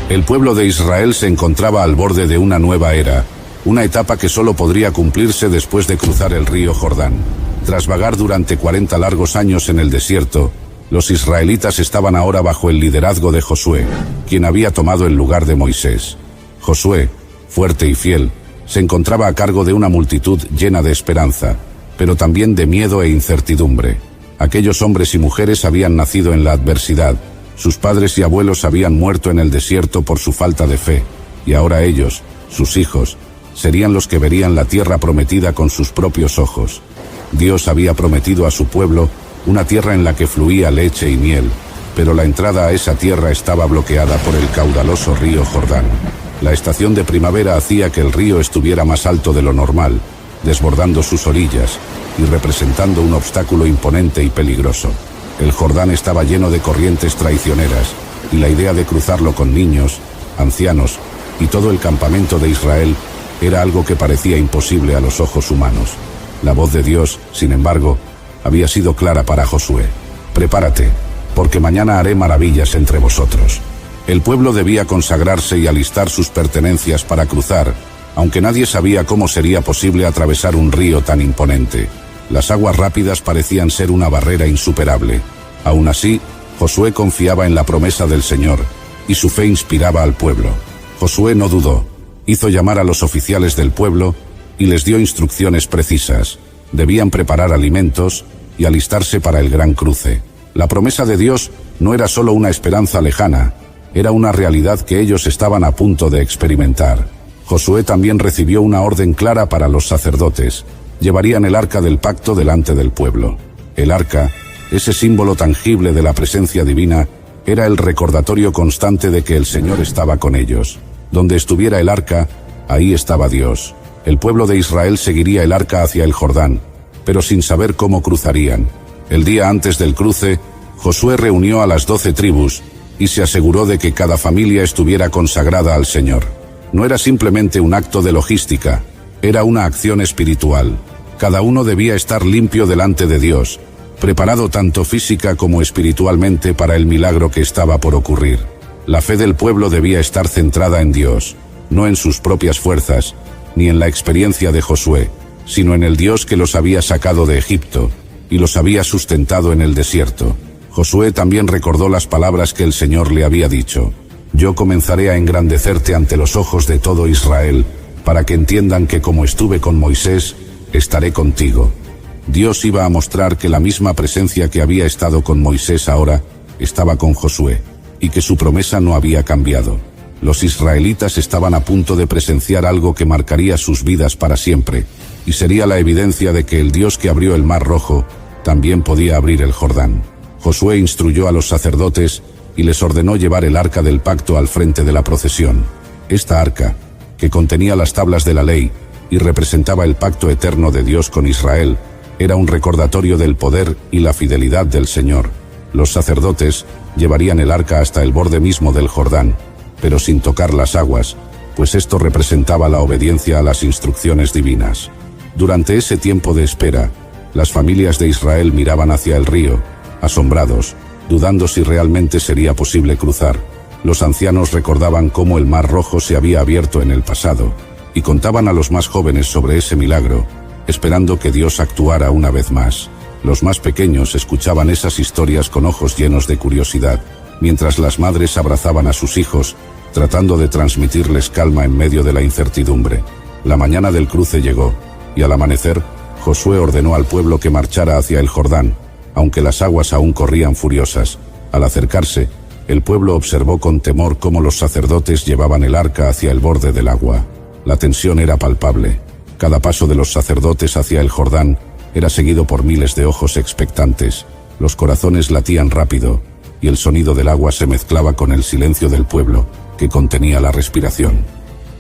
El pueblo de Israel se encontraba al borde de una nueva era, una etapa que solo podría cumplirse después de cruzar el río Jordán. Tras vagar durante 40 largos años en el desierto, los israelitas estaban ahora bajo el liderazgo de Josué, quien había tomado el lugar de Moisés. Josué, fuerte y fiel, se encontraba a cargo de una multitud llena de esperanza, pero también de miedo e incertidumbre. Aquellos hombres y mujeres habían nacido en la adversidad, sus padres y abuelos habían muerto en el desierto por su falta de fe, y ahora ellos, sus hijos, serían los que verían la tierra prometida con sus propios ojos. Dios había prometido a su pueblo una tierra en la que fluía leche y miel, pero la entrada a esa tierra estaba bloqueada por el caudaloso río Jordán. La estación de primavera hacía que el río estuviera más alto de lo normal, desbordando sus orillas y representando un obstáculo imponente y peligroso. El Jordán estaba lleno de corrientes traicioneras, y la idea de cruzarlo con niños, ancianos y todo el campamento de Israel era algo que parecía imposible a los ojos humanos. La voz de Dios, sin embargo, había sido clara para Josué. Prepárate, porque mañana haré maravillas entre vosotros. El pueblo debía consagrarse y alistar sus pertenencias para cruzar, aunque nadie sabía cómo sería posible atravesar un río tan imponente. Las aguas rápidas parecían ser una barrera insuperable. Aún así, Josué confiaba en la promesa del Señor, y su fe inspiraba al pueblo. Josué no dudó. Hizo llamar a los oficiales del pueblo y les dio instrucciones precisas. Debían preparar alimentos y alistarse para el gran cruce. La promesa de Dios no era solo una esperanza lejana, era una realidad que ellos estaban a punto de experimentar. Josué también recibió una orden clara para los sacerdotes. Llevarían el arca del pacto delante del pueblo. El arca, ese símbolo tangible de la presencia divina, era el recordatorio constante de que el Señor estaba con ellos. Donde estuviera el arca, ahí estaba Dios. El pueblo de Israel seguiría el arca hacia el Jordán, pero sin saber cómo cruzarían. El día antes del cruce, Josué reunió a las 12 tribus y se aseguró de que cada familia estuviera consagrada al Señor. No era simplemente un acto de logística, era una acción espiritual. Cada uno debía estar limpio delante de Dios, preparado tanto física como espiritualmente para el milagro que estaba por ocurrir. La fe del pueblo debía estar centrada en Dios, no en sus propias fuerzas, ni en la experiencia de Josué, sino en el Dios que los había sacado de Egipto y los había sustentado en el desierto. Josué también recordó las palabras que el Señor le había dicho: «Yo comenzaré a engrandecerte ante los ojos de todo Israel, para que entiendan que como estuve con Moisés, estaré contigo». Dios iba a mostrar que la misma presencia que había estado con Moisés ahora estaba con Josué, y que su promesa no había cambiado. Los israelitas estaban a punto de presenciar algo que marcaría sus vidas para siempre, y sería la evidencia de que el Dios que abrió el Mar Rojo también podía abrir el Jordán. Josué instruyó a los sacerdotes y les ordenó llevar el arca del pacto al frente de la procesión. Esta arca, que contenía las tablas de la ley y representaba el pacto eterno de Dios con Israel, era un recordatorio del poder y la fidelidad del Señor. Los sacerdotes llevarían el arca hasta el borde mismo del Jordán, pero sin tocar las aguas, pues esto representaba la obediencia a las instrucciones divinas. Durante ese tiempo de espera, las familias de Israel miraban hacia el río, asombrados, dudando si realmente sería posible cruzar. Los ancianos recordaban cómo el Mar Rojo se había abierto en el pasado, y contaban a los más jóvenes sobre ese milagro, esperando que Dios actuara una vez más. Los más pequeños escuchaban esas historias con ojos llenos de curiosidad, mientras las madres abrazaban a sus hijos, tratando de transmitirles calma en medio de la incertidumbre. La mañana del cruce llegó, y al amanecer, Josué ordenó al pueblo que marchara hacia el Jordán, aunque las aguas aún corrían furiosas. Al acercarse, el pueblo observó con temor cómo los sacerdotes llevaban el arca hacia el borde del agua. La tensión era palpable. Cada paso de los sacerdotes hacia el Jordán era seguido por miles de ojos expectantes. Los corazones latían rápido, y el sonido del agua se mezclaba con el silencio del pueblo, que contenía la respiración.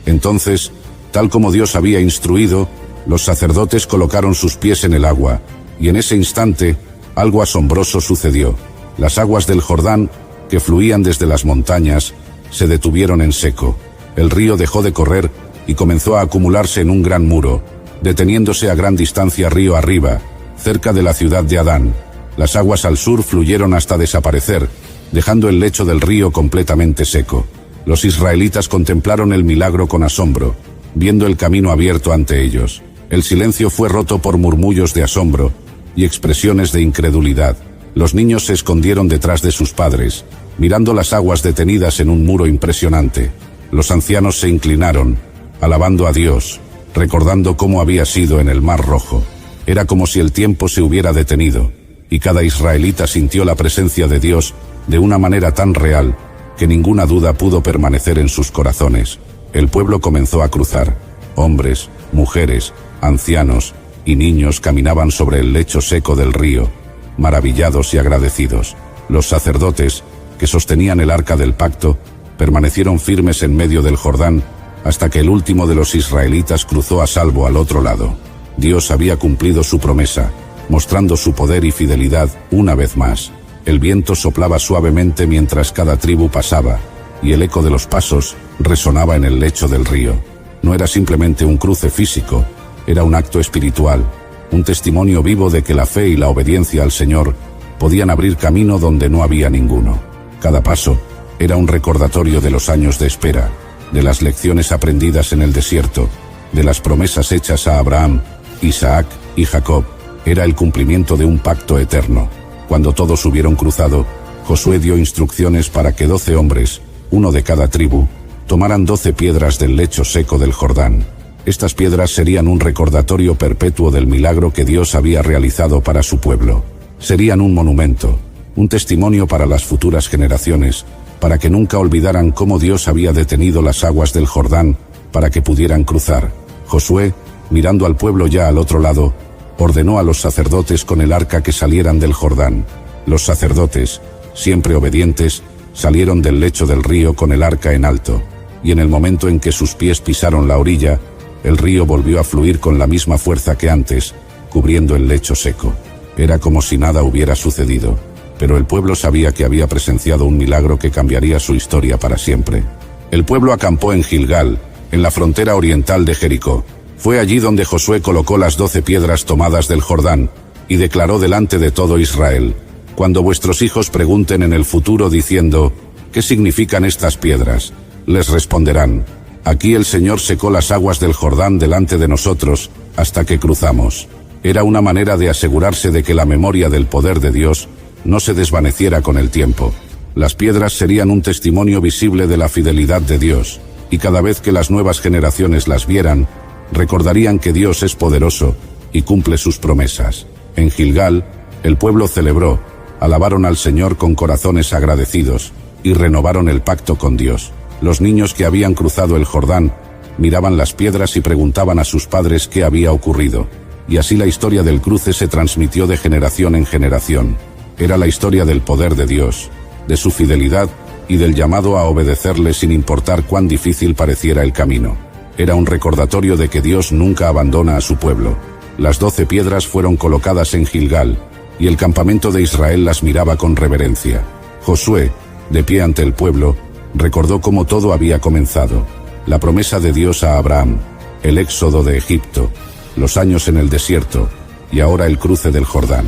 Entonces, tal como Dios había instruido, los sacerdotes colocaron sus pies en el agua, y en ese instante, algo asombroso sucedió. Las aguas del Jordán, que fluían desde las montañas, se detuvieron en seco. El río dejó de correr y comenzó a acumularse en un gran muro, deteniéndose a gran distancia río arriba, cerca de la ciudad de Adán. Las aguas al sur fluyeron hasta desaparecer, dejando el lecho del río completamente seco. Los israelitas contemplaron el milagro con asombro, viendo el camino abierto ante ellos. El silencio fue roto por murmullos de asombro y expresiones de incredulidad. Los niños se escondieron detrás de sus padres, mirando las aguas detenidas en un muro impresionante. Los ancianos se inclinaron, alabando a Dios, recordando cómo había sido en el Mar Rojo. Era como si el tiempo se hubiera detenido, y cada israelita sintió la presencia de Dios de una manera tan real que ninguna duda pudo permanecer en sus corazones. El pueblo comenzó a cruzar. Hombres, mujeres, ancianos y niños caminaban sobre el lecho seco del río, maravillados y agradecidos. Los sacerdotes, que sostenían el arca del pacto, permanecieron firmes en medio del Jordán hasta que el último de los israelitas cruzó a salvo al otro lado. Dios había cumplido su promesa, mostrando su poder y fidelidad una vez más. El viento soplaba suavemente mientras cada tribu pasaba, y el eco de los pasos resonaba en el lecho del río. No era simplemente un cruce físico, era un acto espiritual, un testimonio vivo de que la fe y la obediencia al Señor podían abrir camino donde no había ninguno. Cada paso era un recordatorio de los años de espera, de las lecciones aprendidas en el desierto, de las promesas hechas a Abraham, Isaac y Jacob. Era el cumplimiento de un pacto eterno. Cuando todos hubieron cruzado, Josué dio instrucciones para que 12 hombres, uno de cada tribu, tomaran 12 piedras del lecho seco del Jordán. Estas piedras serían un recordatorio perpetuo del milagro que Dios había realizado para su pueblo. Serían un monumento, un testimonio para las futuras generaciones, para que nunca olvidaran cómo Dios había detenido las aguas del Jordán para que pudieran cruzar. Josué, mirando al pueblo ya al otro lado, ordenó a los sacerdotes con el arca que salieran del Jordán. Los sacerdotes, siempre obedientes, salieron del lecho del río con el arca en alto, y en el momento en que sus pies pisaron la orilla, el río volvió a fluir con la misma fuerza que antes, cubriendo el lecho seco. Era como si nada hubiera sucedido, pero el pueblo sabía que había presenciado un milagro que cambiaría su historia para siempre. El pueblo acampó en Gilgal, en la frontera oriental de Jericó. Fue allí donde Josué colocó las 12 piedras tomadas del Jordán, y declaró delante de todo Israel: cuando vuestros hijos pregunten en el futuro diciendo, ¿qué significan estas piedras?, les responderán: aquí el Señor secó las aguas del Jordán delante de nosotros, hasta que cruzamos. Era una manera de asegurarse de que la memoria del poder de Dios no se desvaneciera con el tiempo. Las piedras serían un testimonio visible de la fidelidad de Dios, y cada vez que las nuevas generaciones las vieran, recordarían que Dios es poderoso y cumple sus promesas. En Gilgal, el pueblo celebró, alabaron al Señor con corazones agradecidos y renovaron el pacto con Dios. Los niños que habían cruzado el Jordán miraban las piedras y preguntaban a sus padres qué había ocurrido. Y así la historia del cruce se transmitió de generación en generación. Era la historia del poder de Dios, de su fidelidad y del llamado a obedecerle sin importar cuán difícil pareciera el camino. Era un recordatorio de que Dios nunca abandona a su pueblo. Las 12 piedras fueron colocadas en Gilgal, y el campamento de Israel las miraba con reverencia. Josué, de pie ante el pueblo, recordó cómo todo había comenzado: la promesa de Dios a Abraham, el éxodo de Egipto, los años en el desierto, y ahora el cruce del Jordán.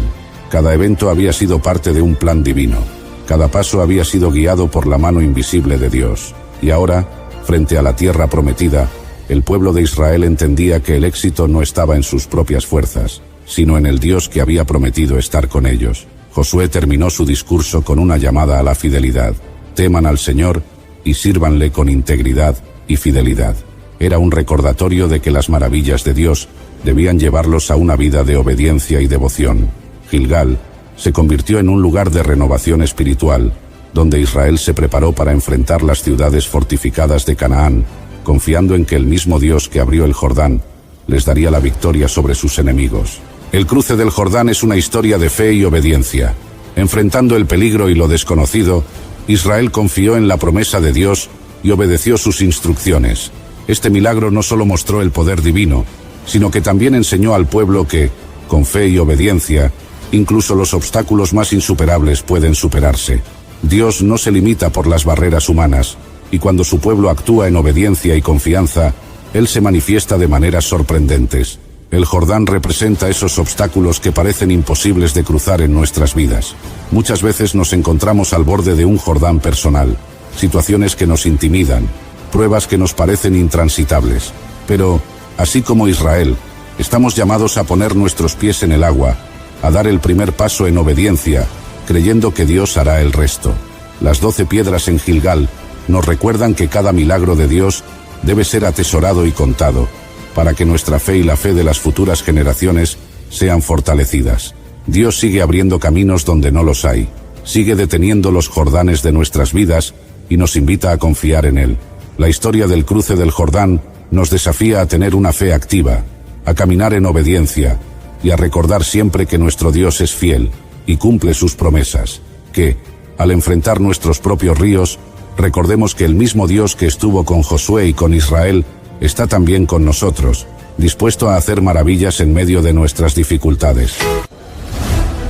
Cada evento había sido parte de un plan divino. Cada paso había sido guiado por la mano invisible de Dios. Y ahora, frente a la tierra prometida, el pueblo de Israel entendía que el éxito no estaba en sus propias fuerzas, sino en el Dios que había prometido estar con ellos. Josué terminó su discurso con una llamada a la fidelidad: teman al Señor y sírvanle con integridad y fidelidad. Era un recordatorio de que las maravillas de Dios debían llevarlos a una vida de obediencia y devoción. Gilgal se convirtió en un lugar de renovación espiritual, donde Israel se preparó para enfrentar las ciudades fortificadas de Canaán, confiando en que el mismo Dios que abrió el Jordán les daría la victoria sobre sus enemigos. El cruce del Jordán es una historia de fe y obediencia. Enfrentando el peligro y lo desconocido, Israel confió en la promesa de Dios y obedeció sus instrucciones. Este milagro no solo mostró el poder divino, sino que también enseñó al pueblo que, con fe y obediencia, incluso los obstáculos más insuperables pueden superarse. Dios no se limita por las barreras humanas, y cuando su pueblo actúa en obediencia y confianza, Él se manifiesta de maneras sorprendentes. El Jordán representa esos obstáculos que parecen imposibles de cruzar en nuestras vidas. Muchas veces nos encontramos al borde de un Jordán personal, situaciones que nos intimidan, pruebas que nos parecen intransitables. Pero, así como Israel, estamos llamados a poner nuestros pies en el agua, a dar el primer paso en obediencia, creyendo que Dios hará el resto. Las 12 piedras en Gilgal nos recuerdan que cada milagro de Dios debe ser atesorado y contado, para que nuestra fe y la fe de las futuras generaciones sean fortalecidas. Dios sigue abriendo caminos donde no los hay, sigue deteniendo los Jordanes de nuestras vidas y nos invita a confiar en Él. La historia del cruce del Jordán nos desafía a tener una fe activa, a caminar en obediencia y a recordar siempre que nuestro Dios es fiel y cumple sus promesas, que, al enfrentar nuestros propios ríos, recordemos que el mismo Dios que estuvo con Josué y con Israel está también con nosotros, dispuesto a hacer maravillas en medio de nuestras dificultades.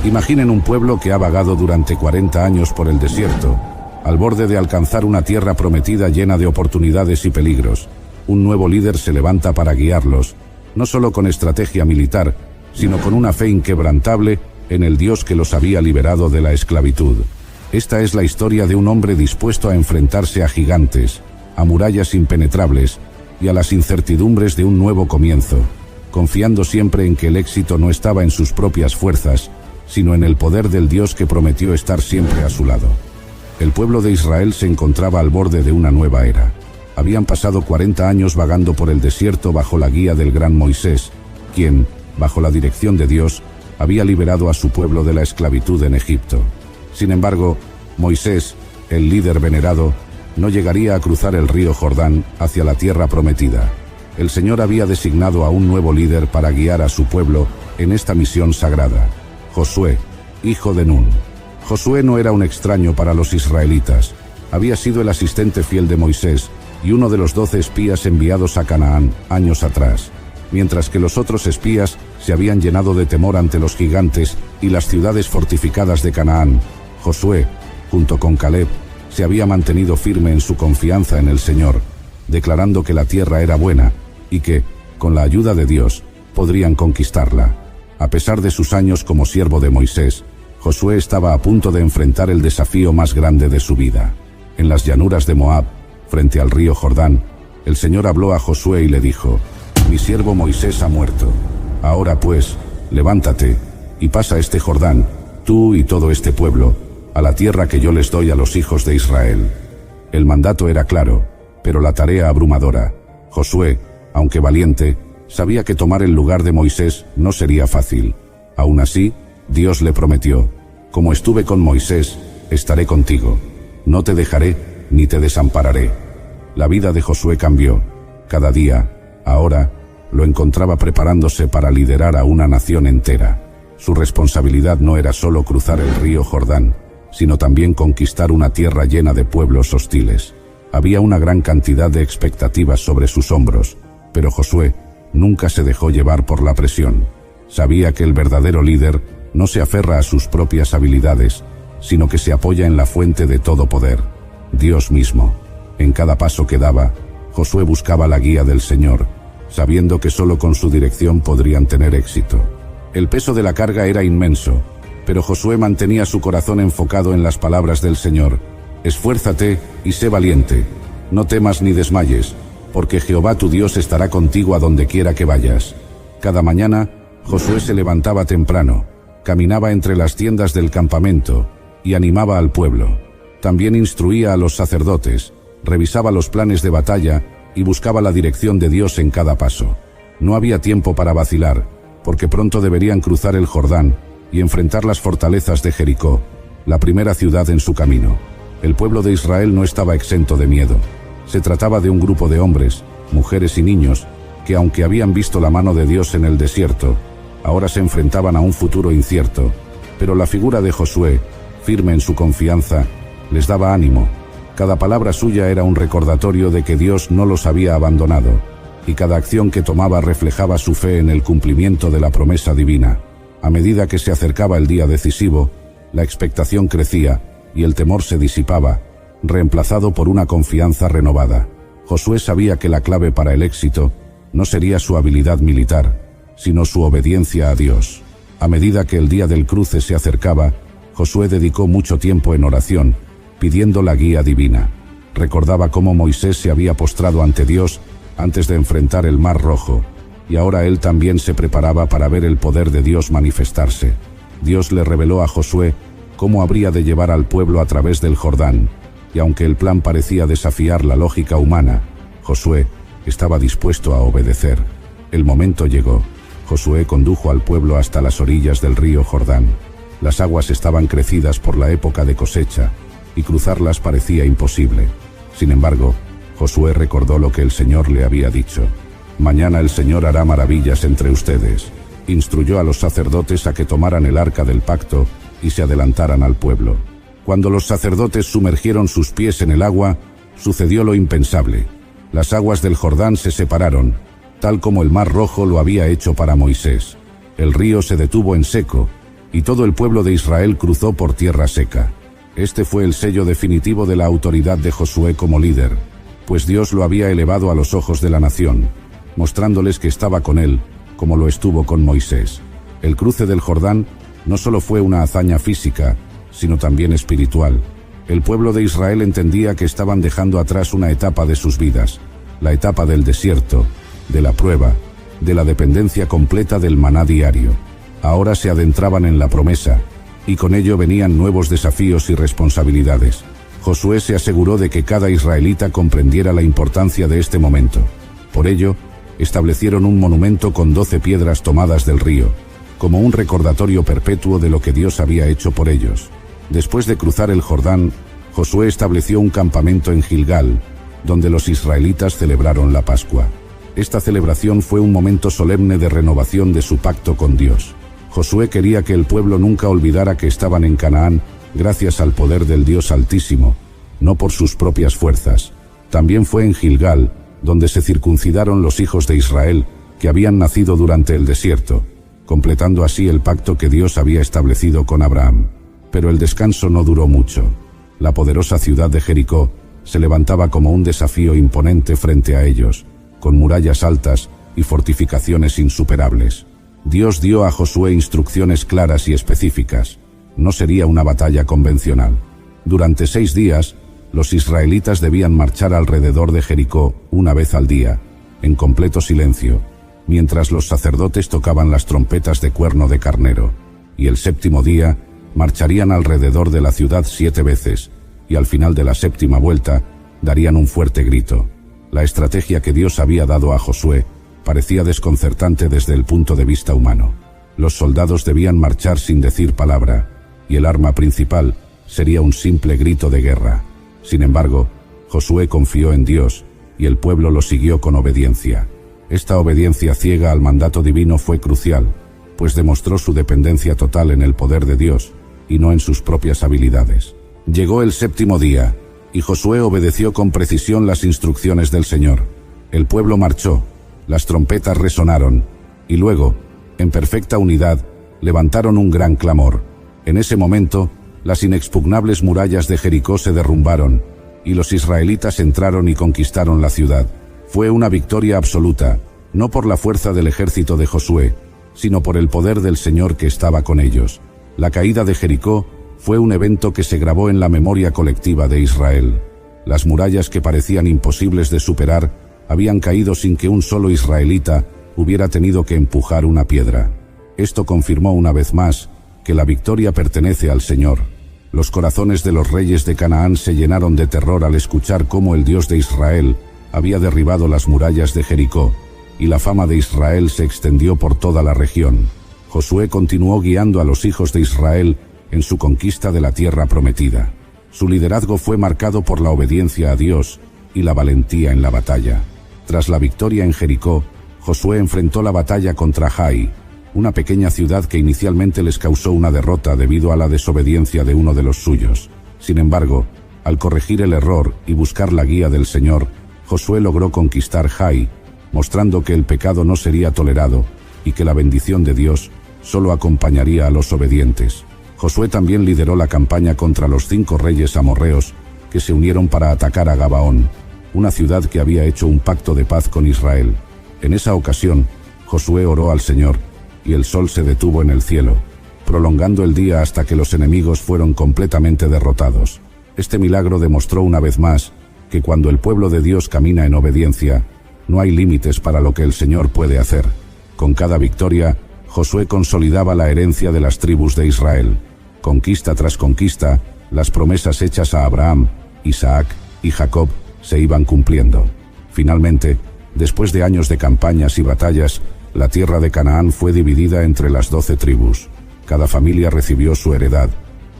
Imaginen un pueblo que ha vagado durante 40 años por el desierto, al borde de alcanzar una tierra prometida llena de oportunidades y peligros. Un nuevo líder se levanta para guiarlos, no solo con estrategia militar, sino con una fe inquebrantable en el Dios que los había liberado de la esclavitud. Esta es la historia de un hombre dispuesto a enfrentarse a gigantes, a murallas impenetrables y a las incertidumbres de un nuevo comienzo, confiando siempre en que el éxito no estaba en sus propias fuerzas, sino en el poder del Dios que prometió estar siempre a su lado. El pueblo de Israel se encontraba al borde de una nueva era. Habían pasado 40 años vagando por el desierto bajo la guía del gran Moisés, quien, bajo la dirección de Dios, había liberado a su pueblo de la esclavitud en Egipto. Sin embargo, Moisés, el líder venerado, no llegaría a cruzar el río Jordán hacia la tierra prometida. El Señor había designado a un nuevo líder para guiar a su pueblo en esta misión sagrada: Josué, hijo de Nun. Josué no era un extraño para los israelitas. Había sido el asistente fiel de Moisés y uno de los 12 espías enviados a Canaán años atrás. Mientras que los otros espías se habían llenado de temor ante los gigantes y las ciudades fortificadas de Canaán, Josué, junto con Caleb, se había mantenido firme en su confianza en el Señor, declarando que la tierra era buena y que, con la ayuda de Dios, podrían conquistarla. A pesar de sus años como siervo de Moisés, Josué estaba a punto de enfrentar el desafío más grande de su vida. En las llanuras de Moab, frente al río Jordán, el Señor habló a Josué y le dijo: «Mi siervo Moisés ha muerto. Ahora pues, levántate y pasa este Jordán, tú y todo este pueblo, a la tierra que yo les doy a los hijos de Israel». El mandato era claro, pero la tarea abrumadora. Josué, aunque valiente, sabía que tomar el lugar de Moisés no sería fácil. Aún así, Dios le prometió: «Como estuve con Moisés, estaré contigo. No te dejaré, ni te desampararé». La vida de Josué cambió. Cada día, ahora, lo encontraba preparándose para liderar a una nación entera. Su responsabilidad no era solo cruzar el río Jordán, sino también conquistar una tierra llena de pueblos hostiles. Había una gran cantidad de expectativas sobre sus hombros, pero Josué nunca se dejó llevar por la presión. Sabía que el verdadero líder no se aferra a sus propias habilidades, sino que se apoya en la fuente de todo poder, Dios mismo. En cada paso que daba, Josué buscaba la guía del Señor, sabiendo que solo con su dirección podrían tener éxito. El peso de la carga era inmenso, pero Josué mantenía su corazón enfocado en las palabras del Señor: «Esfuérzate y sé valiente, no temas ni desmayes, porque Jehová tu Dios estará contigo a donde quiera que vayas». Cada mañana, Josué se levantaba temprano, caminaba entre las tiendas del campamento y animaba al pueblo. También instruía a los sacerdotes, revisaba los planes de batalla y buscaba la dirección de Dios en cada paso. No había tiempo para vacilar, porque pronto deberían cruzar el Jordán y enfrentar las fortalezas de Jericó, la primera ciudad en su camino. El pueblo de Israel no estaba exento de miedo. Se trataba de un grupo de hombres, mujeres y niños, que aunque habían visto la mano de Dios en el desierto, ahora se enfrentaban a un futuro incierto. Pero la figura de Josué, firme en su confianza, les daba ánimo. Cada palabra suya era un recordatorio de que Dios no los había abandonado, y cada acción que tomaba reflejaba su fe en el cumplimiento de la promesa divina. A medida que se acercaba el día decisivo, la expectación crecía y el temor se disipaba, reemplazado por una confianza renovada. Josué sabía que la clave para el éxito no sería su habilidad militar, sino su obediencia a Dios. A medida que el día del cruce se acercaba, Josué dedicó mucho tiempo en oración, pidiendo la guía divina. Recordaba cómo Moisés se había postrado ante Dios antes de enfrentar el Mar Rojo, y ahora él también se preparaba para ver el poder de Dios manifestarse. Dios le reveló a Josué cómo habría de llevar al pueblo a través del Jordán, y aunque el plan parecía desafiar la lógica humana, Josué estaba dispuesto a obedecer. El momento llegó. Josué condujo al pueblo hasta las orillas del río Jordán. Las aguas estaban crecidas por la época de cosecha, y cruzarlas parecía imposible. Sin embargo, Josué recordó lo que el Señor le había dicho. Mañana el Señor hará maravillas entre ustedes. Instruyó a los sacerdotes a que tomaran el arca del pacto y se adelantaran al pueblo. Cuando los sacerdotes sumergieron sus pies en el agua, sucedió lo impensable. Las aguas del Jordán se separaron, tal como el Mar Rojo lo había hecho para Moisés. El río se detuvo en seco, y todo el pueblo de Israel cruzó por tierra seca. Este fue el sello definitivo de la autoridad de Josué como líder, pues Dios lo había elevado a los ojos de la nación, mostrándoles que estaba con él, como lo estuvo con Moisés. El cruce del Jordán no solo fue una hazaña física, sino también espiritual. El pueblo de Israel entendía que estaban dejando atrás una etapa de sus vidas, la etapa del desierto, de la prueba, de la dependencia completa del maná diario. Ahora se adentraban en la promesa, y con ello venían nuevos desafíos y responsabilidades. Josué se aseguró de que cada israelita comprendiera la importancia de este momento. Por ello, establecieron un monumento con 12 piedras tomadas del río, como un recordatorio perpetuo de lo que Dios había hecho por ellos. Después de cruzar el Jordán, Josué estableció un campamento en Gilgal, donde los israelitas celebraron la Pascua. Esta celebración fue un momento solemne de renovación de su pacto con Dios. Josué quería que el pueblo nunca olvidara que estaban en Canaán gracias al poder del Dios Altísimo, no por sus propias fuerzas. También fue en Gilgal, donde se circuncidaron los hijos de Israel, que habían nacido durante el desierto, completando así el pacto que Dios había establecido con Abraham. Pero el descanso no duró mucho. La poderosa ciudad de Jericó se levantaba como un desafío imponente frente a ellos, con murallas altas y fortificaciones insuperables. Dios dio a Josué instrucciones claras y específicas. No sería una batalla convencional. Durante 6 días, los israelitas debían marchar alrededor de Jericó una vez al día, en completo silencio, mientras los sacerdotes tocaban las trompetas de cuerno de carnero. Y el 7º día, marcharían alrededor de la ciudad 7 veces, y al final de la 7ª vuelta, darían un fuerte grito. La estrategia que Dios había dado a Josué parecía desconcertante desde el punto de vista humano. Los soldados debían marchar sin decir palabra, y el arma principal sería un simple grito de guerra. Sin embargo, Josué confió en Dios, y el pueblo lo siguió con obediencia. Esta obediencia ciega al mandato divino fue crucial, pues demostró su dependencia total en el poder de Dios, y no en sus propias habilidades. Llegó el 7º día, y Josué obedeció con precisión las instrucciones del Señor. El pueblo marchó, las trompetas resonaron, y luego, en perfecta unidad, levantaron un gran clamor. En ese momento, las inexpugnables murallas de Jericó se derrumbaron, y los israelitas entraron y conquistaron la ciudad. Fue una victoria absoluta, no por la fuerza del ejército de Josué, sino por el poder del Señor que estaba con ellos. La caída de Jericó fue un evento que se grabó en la memoria colectiva de Israel. Las murallas que parecían imposibles de superar habían caído sin que un solo israelita hubiera tenido que empujar una piedra. Esto confirmó una vez más que la victoria pertenece al Señor. Los corazones de los reyes de Canaán se llenaron de terror al escuchar cómo el Dios de Israel había derribado las murallas de Jericó, y la fama de Israel se extendió por toda la región. Josué continuó guiando a los hijos de Israel en su conquista de la tierra prometida. Su liderazgo fue marcado por la obediencia a Dios y la valentía en la batalla. Tras la victoria en Jericó, Josué enfrentó la batalla contra Jai, una pequeña ciudad que inicialmente les causó una derrota debido a la desobediencia de uno de los suyos. Sin embargo, al corregir el error y buscar la guía del Señor, Josué logró conquistar Jai, mostrando que el pecado no sería tolerado y que la bendición de Dios solo acompañaría a los obedientes. Josué también lideró la campaña contra los 5 reyes amorreos que se unieron para atacar a Gabaón, una ciudad que había hecho un pacto de paz con Israel. En esa ocasión, Josué oró al Señor, y el sol se detuvo en el cielo, prolongando el día hasta que los enemigos fueron completamente derrotados. Este milagro demostró una vez más que cuando el pueblo de Dios camina en obediencia, no hay límites para lo que el Señor puede hacer. Con cada victoria, Josué consolidaba la herencia de las tribus de Israel. Conquista tras conquista, las promesas hechas a Abraham, Isaac y Jacob se iban cumpliendo. Finalmente, después de años de campañas y batallas, la tierra de Canaán fue dividida entre las 12 tribus. Cada familia recibió su heredad,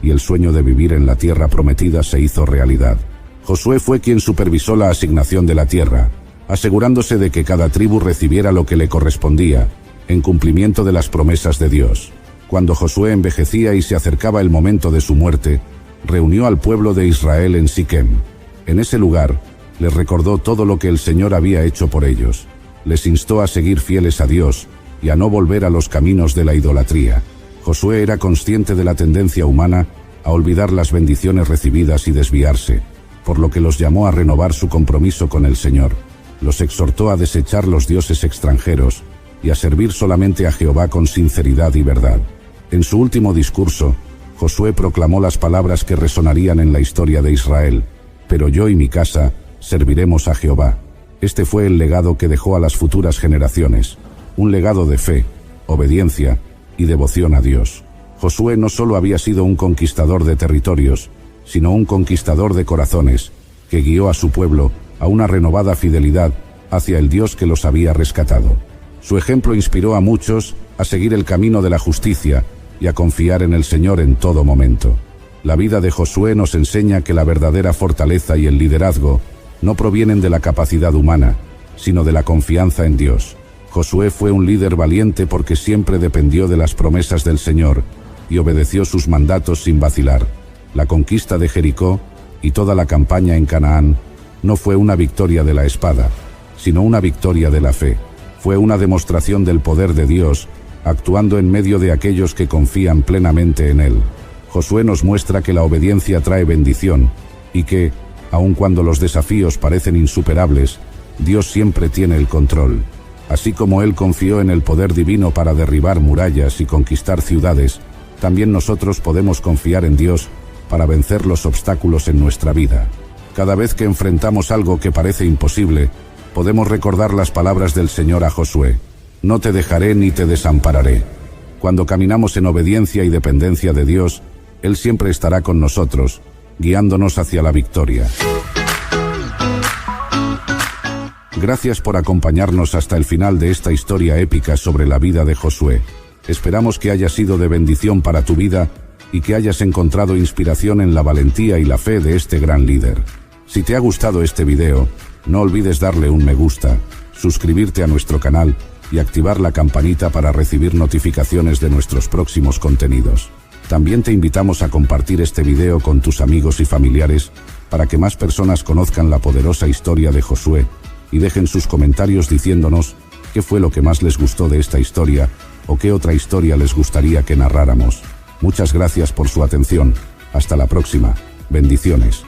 y el sueño de vivir en la tierra prometida se hizo realidad. Josué fue quien supervisó la asignación de la tierra, asegurándose de que cada tribu recibiera lo que le correspondía, en cumplimiento de las promesas de Dios. Cuando Josué envejecía y se acercaba el momento de su muerte, reunió al pueblo de Israel en Siquem. En ese lugar, les recordó todo lo que el Señor había hecho por ellos. Les instó a seguir fieles a Dios y a no volver a los caminos de la idolatría. Josué era consciente de la tendencia humana a olvidar las bendiciones recibidas y desviarse, por lo que los llamó a renovar su compromiso con el Señor. Los exhortó a desechar los dioses extranjeros y a servir solamente a Jehová con sinceridad y verdad. En su último discurso, Josué proclamó las palabras que resonarían en la historia de Israel: «Pero yo y mi casa serviremos a Jehová». Este fue el legado que dejó a las futuras generaciones, un legado de fe, obediencia y devoción a Dios. Josué no solo había sido un conquistador de territorios, sino un conquistador de corazones, que guió a su pueblo a una renovada fidelidad hacia el Dios que los había rescatado. Su ejemplo inspiró a muchos a seguir el camino de la justicia y a confiar en el Señor en todo momento. La vida de Josué nos enseña que la verdadera fortaleza y el liderazgo no provienen de la capacidad humana, sino de la confianza en Dios. Josué fue un líder valiente porque siempre dependió de las promesas del Señor y obedeció sus mandatos sin vacilar. La conquista de Jericó y toda la campaña en Canaán no fue una victoria de la espada, sino una victoria de la fe. Fue una demostración del poder de Dios, actuando en medio de aquellos que confían plenamente en Él. Josué nos muestra que la obediencia trae bendición y que, aun cuando los desafíos parecen insuperables, Dios siempre tiene el control. Así como Él confió en el poder divino para derribar murallas y conquistar ciudades, también nosotros podemos confiar en Dios para vencer los obstáculos en nuestra vida. Cada vez que enfrentamos algo que parece imposible, podemos recordar las palabras del Señor a Josué: «No te dejaré ni te desampararé». Cuando caminamos en obediencia y dependencia de Dios, Él siempre estará con nosotros, guiándonos hacia la victoria. Gracias por acompañarnos hasta el final de esta historia épica sobre la vida de Josué. Esperamos que haya sido de bendición para tu vida y que hayas encontrado inspiración en la valentía y la fe de este gran líder. Si te ha gustado este video, no olvides darle un me gusta, suscribirte a nuestro canal y activar la campanita para recibir notificaciones de nuestros próximos contenidos. También te invitamos a compartir este video con tus amigos y familiares para que más personas conozcan la poderosa historia de Josué y dejen sus comentarios diciéndonos qué fue lo que más les gustó de esta historia o qué otra historia les gustaría que narráramos. Muchas gracias por su atención. Hasta la próxima. Bendiciones.